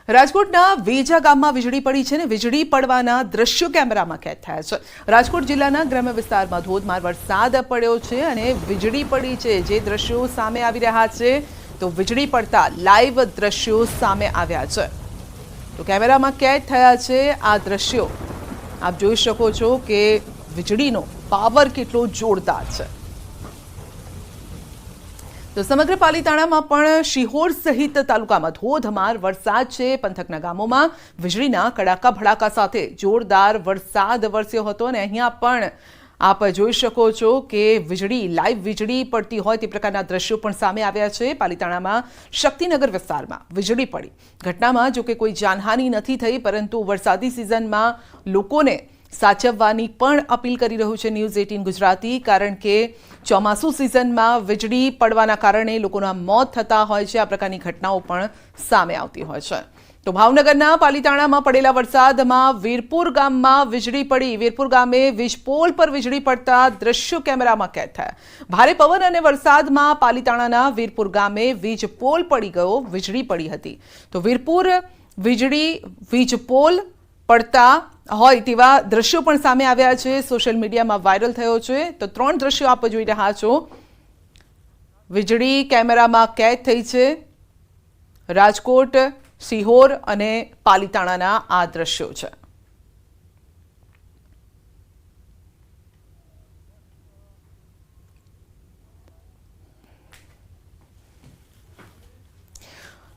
રાજકોટના વેજા ગામમાં વીજળી પડી છે ને વીજળી પડવાના દ્રશ્યો કેમેરામાં કેદ થયા છે। રાજકોટ જિલ્લાના ગ્રામ્ય વિસ્તારમાં ધોધમાર વરસાદ પડ્યો છે અને વીજળી પડી છે। જે દ્રશ્યો સામે આવી રહ્યા છે તો વીજળી પડતા લાઈવ દ્રશ્યો સામે આવ્યા છે। તો કેમેરામાં કેદ થયા છે આ દ્રશ્યો। આપ જોઈ શકો છો કે વીજળીનો પાવર કેટલો જોરદાર છે। તો સમગ્ર પાલીતાણામાં પણ શિહોર સહિત તાલુકામાં ધોધમાર વરસાદ છે। પંથકના ગામોમાં વીજળીના કડાકા ભડાકા સાથે જોરદાર વરસાદ વરસ્યો હતો અને અહીંયા પણ આપ જોઈ શકો છો કે વીજળી લાઈવ વીજળી પડતી હોય તે પ્રકારના દ્રશ્યો પણ સામે આવ્યા છે। પાલીતાણામાં શક્તિનગર વિસ્તારમાં વીજળી પડી ઘટનામાં જો કે કોઈ જાનહાનિ નથી થઈ, પરંતુ વરસાદી સિઝનમાં લોકોને સાચવવાની પણ અપીલ કરી રહ્યું છે ન્યૂઝ 18 ગુજરાતી। કારણ કે ચોમાસુ સિઝનમાં વીજળી પડવાના કારણે લોકોના મોત થતા હોય છે। આ પ્રકારની ઘટનાઓ પણ સામે આવતી હોય છે। તો ભાવનગરના પાલીતાણામાં પડેલા વરસાદમાં વીરપુર ગામમાં વીજળી પડી। વીરપુર ગામે વીજપોલ પર વીજળી પડતા દ્રશ્યો કેમેરામાં કેદ થયા। ભારે પવન અને વરસાદમાં પાલીતાણાના વીરપુર ગામે વીજપોલ પડી ગયો, વીજળી પડી હતી। તો વીરપુર વીજપોલ પડતા હોય તેવા દ્રશ્યો પણ સામે આવ્યા છે, સોશિયલ મીડિયામાં વાયરલ થયો છે। તો 3 દ્રશ્યો આપ જોઈ રહ્યા છો। વીજળી કેમેરામાં કેદ થઈ છે। રાજકોટ, સિહોર અને પાલીતાણાના આ દ્રશ્યો છે।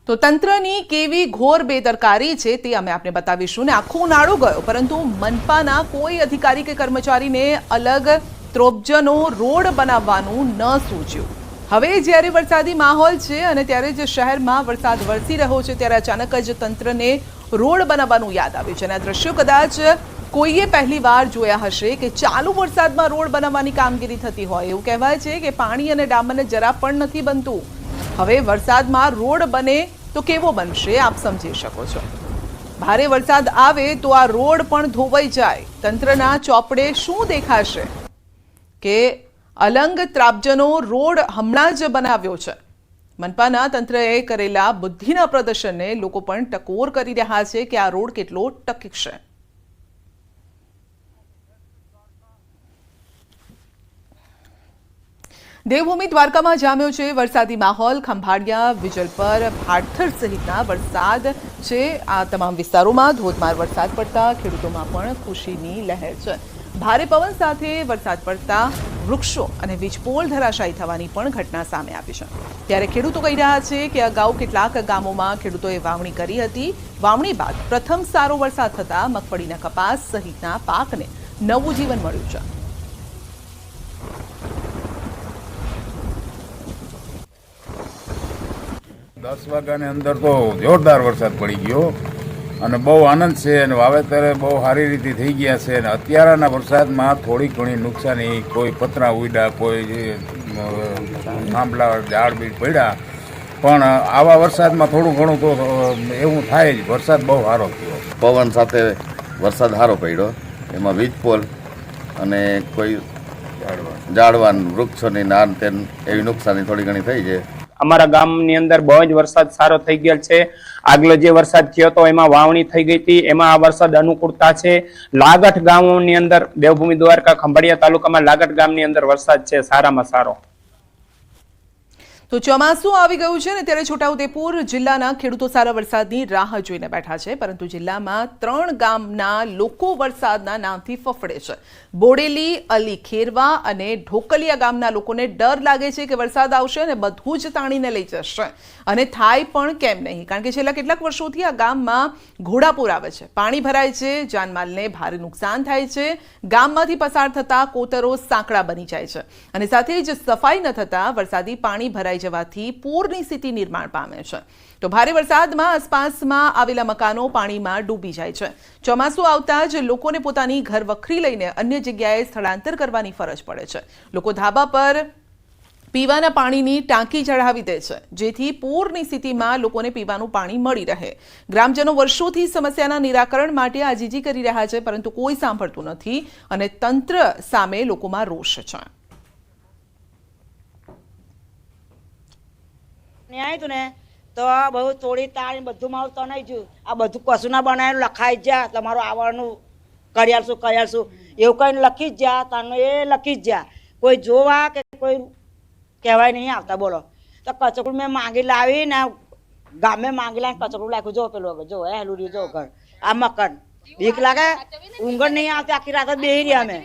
તો તંત્રની કેવી ઘોર બેદરકારી છે તે અમે આપને બતાવીશું ને આખો ઉનાળો ગયો પરંતુ મનપાના કોઈ અધિકારી કે કર્મચારીને અલગ ત્રોપજનો રોડ બનાવવાનું ન સૂચ્યું। હવે જ્યારે વરસાદી માહોલ છે અને ત્યારે જ શહેરમાં વરસાદ વરસી રહ્યો છે ત્યારે અચાનક જ તંત્રને રોડ બનાવવાનું યાદ આવ્યું છે અને આ દ્રશ્યો કદાચ કોઈએ પહેલીવાર જોયા હશે કે ચાલુ વરસાદમાં રોડ બનાવવાની કામગીરી થતી હોય। એવું કહેવાય છે કે પાણી અને ડામરને જરા પણ નથી બનતું। હવે વરસાદમાં રોડ બને તો કેવો બનશે આપ સમજી શકો છો। ભારે વરસાદ આવે તો આ રોડ પણ ધોવાઈ જાય। તંત્રના ચોપડે શું દેખાશે કે અલંગ ત્રાપજનો રોડ હમણાં જ બનાવ્યો છે। મનપાના તંત્રએ કરેલા બુદ્ધિના પ્રદર્શનને લોકો પણ ટકોર કરી રહ્યા છે કે આ રોડ કેટલો ટકશે। દેવભૂમિ દ્વારકામાં જામ્યો છે વરસાદી માહોલ। ખંભાળિયા, વિજલપર, ભાડથર સહિતના વરસાદ છે। આ તમામ વિસ્તારોમાં ધોધમાર વરસાદ પડતા ખેડૂતોમાં પણ ખુશીની લહેર છે। ભારે પવન સાથે વરસાદ પડતા વૃક્ષો અને વીજપોલ ધરાશાયી થવાની પણ ઘટના સામે આવી છે। ત્યારે ખેડૂતો કહી રહ્યા છે કે અગાઉ કેટલાક ગામોમાં ખેડૂતોએ વાવણી કરી હતી। વાવણી બાદ પ્રથમ સારો વરસાદ થતા મગફળીના કપાસ સહિતના પાકને નવું જીવન મળ્યું છે। 10 વાગ્યાની અંદર તો જોરદાર વરસાદ પડી ગયો અને બહુ આનંદ છે અને વાવેતર બહુ સારી રીતે થઈ ગયા છે। અને અત્યારના વરસાદમાં થોડી ઘણી નુકસાની, કોઈ પતરા ઉડ્યા, કોઈ થાંભલા ઝાડ બીજ પડ્યા, પણ આવા વરસાદમાં થોડું ઘણું તો એવું થાય જ। વરસાદ બહુ સારો થયો, પવન સાથે વરસાદ સારો પડ્યો, એમાં વીજપોલ અને કોઈ ઝાડવાન વૃક્ષોની નાન તેન એવી નુકસાની થોડી ઘણી થઈ છે। અમારા ગામની અંદર બહુ જ વરસાદ સારો થઈ ગયેલ છે। આગલો જે વરસાદ થયો હતો એમાં વાવણી થઈ ગઈ હતી, એમાં આ વરસાદ અનુકૂળતા છે। લાગઠ ગામોની અંદર દેવભૂમિ દ્વારકા ખંભાળિયા તાલુકામાં લાગઠ ગામની અંદર વરસાદ છે સારામાં સારો। તો ચોમાસું આવી ગયું છે ને ત્યારે છોટાઉદેપુર જિલ્લાના ખેડૂતો સારા વરસાદની રાહ જોઈને બેઠા છે, પરંતુ જિલ્લામાં 3 ગામના લોકો વરસાદના નામથી ફફડે છે। બોડેલી, અલી ખેરવા અને ઢોકલિયા ગામના લોકોને ડર લાગે છે કે વરસાદ આવશે અને બધું જ તાણીને લઈ જશે અને થાય પણ કેમ નહીં, કારણ કે છેલ્લા કેટલાક વર્ષોથી આ ગામમાં ઘોડાપૂર આવે છે, પાણી ભરાય છે, જાનમાલને ભારે નુકસાન થાય છે। ગામમાંથી પસાર થતા કોતરો સાંકડા બની જાય છે અને સાથે જ સફાઈ ન થતા વરસાદી પાણી ભરાઈ જવાથી પૂરની સ્થિતિ નિર્માણ પામે છે। તો ભારે વરસાદમાં આસપાસમાં આવેલા મકાનો પાણીમાં ડૂબી જાય છે। ચોમાસું આવતા જ લોકોને પોતાની ઘર વખરી લઈને અન્ય જગ્યાએ સ્થળાંતર કરવાની ફરજ પડે છે। લોકો ધાબા પર પીવાના પાણીની ટાંકી ચઢાવી દે છે, જેથી પૂરની સ્થિતિમાં લોકોને પીવાનું પાણી મળી રહે। ગ્રામજનો વર્ષોથી સમસ્યાના નિરાકરણ માટે આજીજી કરી રહ્યા છે, પરંતુ કોઈ સાંભળતું નથી અને તંત્ર સામે લોકોમાં રોષ છે। આવ્યું ને તો આ બહુ તોડી તાળી બધું મારું તણાઈ ગયું. આ બધું કશું ના બનાવેલું લખાઈ જ જા તમારું આવવાનું કરી આલશું એવું કઈને લખી જ જા તને એ લખી જ જા. કોઈ જોવા કે કોઈ કહેવાય નહીં આવતા બોલો. તો કચકડું મેં માંગી લાવી ને ગામે માંગી લાવીને કચકડું લાખ્યું. જો પેલું જો હેલું રહ્યું જો ઘર આ મકાન બીક લાગે ઊંઘ નહીં આવતી. આખી રાત જ બેહી રહ્યા અમે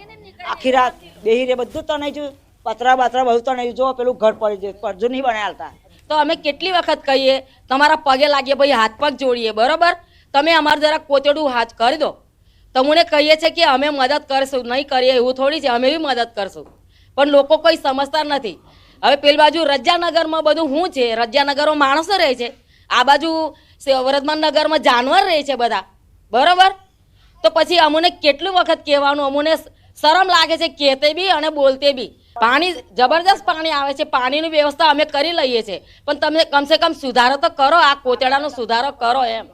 આખી રાત બેહી રહ્યા બધું તણાઈ ગયું. પતરા બતરા બધું તણાઈ જો પેલું ઘર પડી જાય પડજો નહીં બનાવતા. તો અમે કેટલી વખત કહીએ તમારા પગે લાગીએ ભાઈ હાથ પગ જોડીએ બરોબર તમે અમારું જરા કોતેડું હાથ કરી દો તમને કહીએ છીએ કે અમે મદદ કરશું નહીં કરીએ એવું થોડી છે અમે બી મદદ કરશું પણ લોકો કોઈ સમજતા નથી. હવે પેલી બાજુ રજાનગરમાં બધું શું છે રજાનગરમાં માણસો રહે છે આ બાજુ વર્ધમાન નગરમાં જાનવર રહે છે બધા બરોબર તો પછી અમને કેટલી વખત કહેવાનું અમને શરમ લાગે છે કહેતે બી અને બોલતે બી. પાણી જબરદસ્ત પાણી આવે છે પાણીની વ્યવસ્થા અમે કરી લઈએ છીએ પણ તમે કમસે કમ સુધારો તો કરો આ કોતેડાનો સુધારો કરો એમ.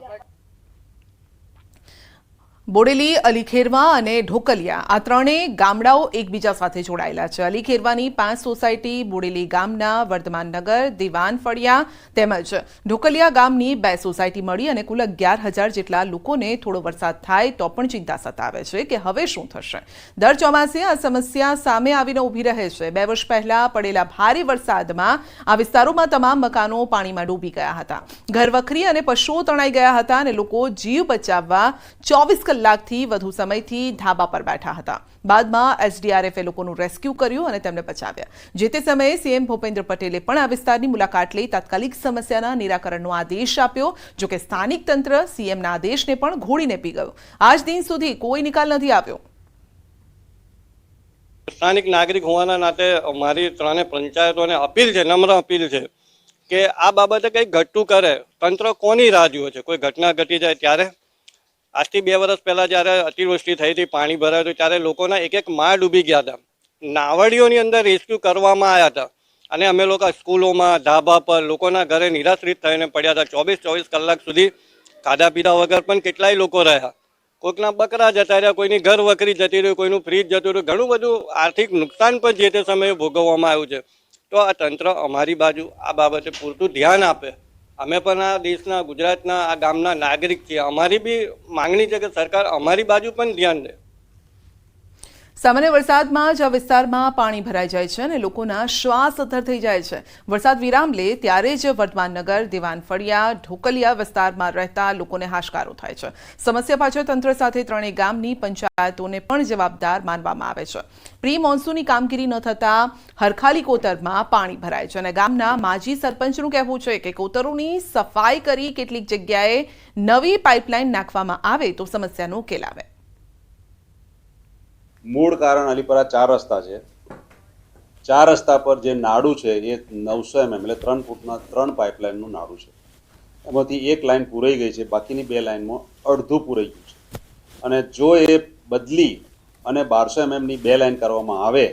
બોડેલી અલીખેરવા અને ઢોકલિયા આ ત્રણેય ગામડાઓ એકબીજા સાથે જોડાયેલા છે. અલીખેરવાની 5 સોસાયટી બોડેલી ગામના વર્ધમાન નગર દિવાન ફળિયા તેમજ ઢોકલિયા ગામની 2 સોસાયટી મળી અને કુલ 11,000 જેટલા લોકોને થોડો વરસાદ થાય તો પણ ચિંતા સતાવે છે કે હવે શું થશે. દર ચોમાસે આ સમસ્યા સામે આવીને ઊભી રહે છે. 2 વર્ષ પહેલા પડેલા ભારે વરસાદમાં આ વિસ્તારોમાં તમામ મકાનો પાણીમાં ડૂબી ગયા હતા. ઘરવખરી અને પશુઓ તણાઈ ગયા હતા અને લોકો જીવ બચાવવા 24 કલાકથી વધુ સમયથી ધાબા પર બેઠા હતા. બાદમાં એસડીઆરએફે લોકોનું રેસ્ક્યુ કર્યું અને તેમને બચાવ્યા. જે તે સમયે સીએમ ભૂપેન્દ્ર પટેલે પણ આ વિસ્તારની મુલાકાત લઈ તાત્કાલિક સમસ્યાના નિરાકરણનો આદેશ આપ્યો. જોકે સ્થાનિક તંત્ર સીએમના આદેશને પણ ઘોડીને પી ગયું. આજ દિન સુધી કોઈ નિકાલ નથી આવ્યો. સ્થાનિક નાગરિક હોવાના નાતે મારી ત્રણે પંચાયતોને અપીલ છે, નમ્ર અપીલ છે કે આ બાબતે કંઈક ઘટતું કરે. તંત્ર કોની રાહ જુએ છે? કોઈ ઘટના ઘટી જાય ત્યારે આજથી 2 વર્ષ પહેલા જ્યારે અતિવૃષ્ટિ થઈ હતી પાણી ભરાયું હતું ત્યારે લોકોના એક માળ ડૂબી ગયા હતા. નાવડીઓની અંદર રેસ્ક્યુ કરવામાં આવ્યા હતા અને અમે લોકો સ્કૂલોમાં ધાબા પર લોકોના ઘરે નિરાશ્રિત થઈને પડ્યા હતા. 24 કલાક સુધી ખાધા પીધા વગર પણ કેટલાય લોકો રહ્યા. કોઈકના બકરા જતા રહ્યા, કોઈની ઘર વકરી જતી રહી, કોઈનું ફ્રીજ જતું રહ્યું. ઘણું બધું આર્થિક નુકસાન પણ જે તે સમયે ભોગવવામાં આવ્યું છે. તો આ તંત્ર અમારી બાજુ આ બાબતે પૂરતું ધ્યાન આપે. અમે પણ આ દેશના ગુજરાતના આ ગામના નાગરિક છીએ. અમારી બી માંગણી છે કે સરકાર અમારી બાજુ પણ ધ્યાન દે. સામાન્ય વરસાદમાં જ આ વિસ્તારમાં પાણી ભરાઈ જાય છે અને લોકોના શ્વાસ અદ્ધર થઈ જાય છે. વરસાદ વિરામ લે ત્યારે જ વર્ધમાન નગર દિવાન ફળિયા ઢોકલિયા વિસ્તારમાં રહેતા લોકોને હાશકારો થાય છે. સમસ્યા પાછળ તંત્ર સાથે ત્રણેય ગામની પંચાયતોને પણ જવાબદાર માનવામાં આવે છે. પ્રી મોન્સૂનની કામગીરી ન થતા હરખાલી કોતરમાં પાણી ભરાય છે અને ગામના માજી સરપંચનું કહેવું છે કે કોતરોની સફાઈ કરી કેટલીક જગ્યાએ નવી પાઇપલાઇન નાખવામાં આવે તો સમસ્યાનો ઉકેલ આવે. મૂળ કારણ અલીપરા 4 રસ્તા છે. 4 રસ્તા પર જે નાડું છે એ 900 mm એટલે 3 ફૂટના 3 પાઇપલાઇનનું નાડું છે. એમાંથી એક લાઇન પૂરાઈ ગઈ છે, બાકીની 2 લાઇનમાં અડધું પૂરાઈ ગયું છે. અને જો એ બદલી અને 1200 mm ની 2 લાઇન કરવામાં આવે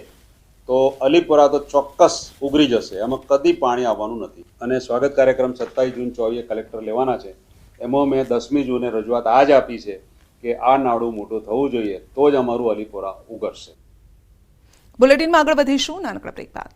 તો અલીપરા તો ચોક્કસ ઉગરી જશે. એમાં કદી પાણી આવવાનું નથી. અને સ્વાગત કાર્યક્રમ 27 જૂન 24 કલેક્ટર લેવાના છે. એમાં મેં 10મી જૂને રજૂઆત આજ આપી છે કે આ નાડું મોટું થવું જોઈએ તો જ અમારું અલીપોરા ઉગરશે. બુલેટિનમાં આગળ વધીશું નાનકડા બ્રેક બાદ.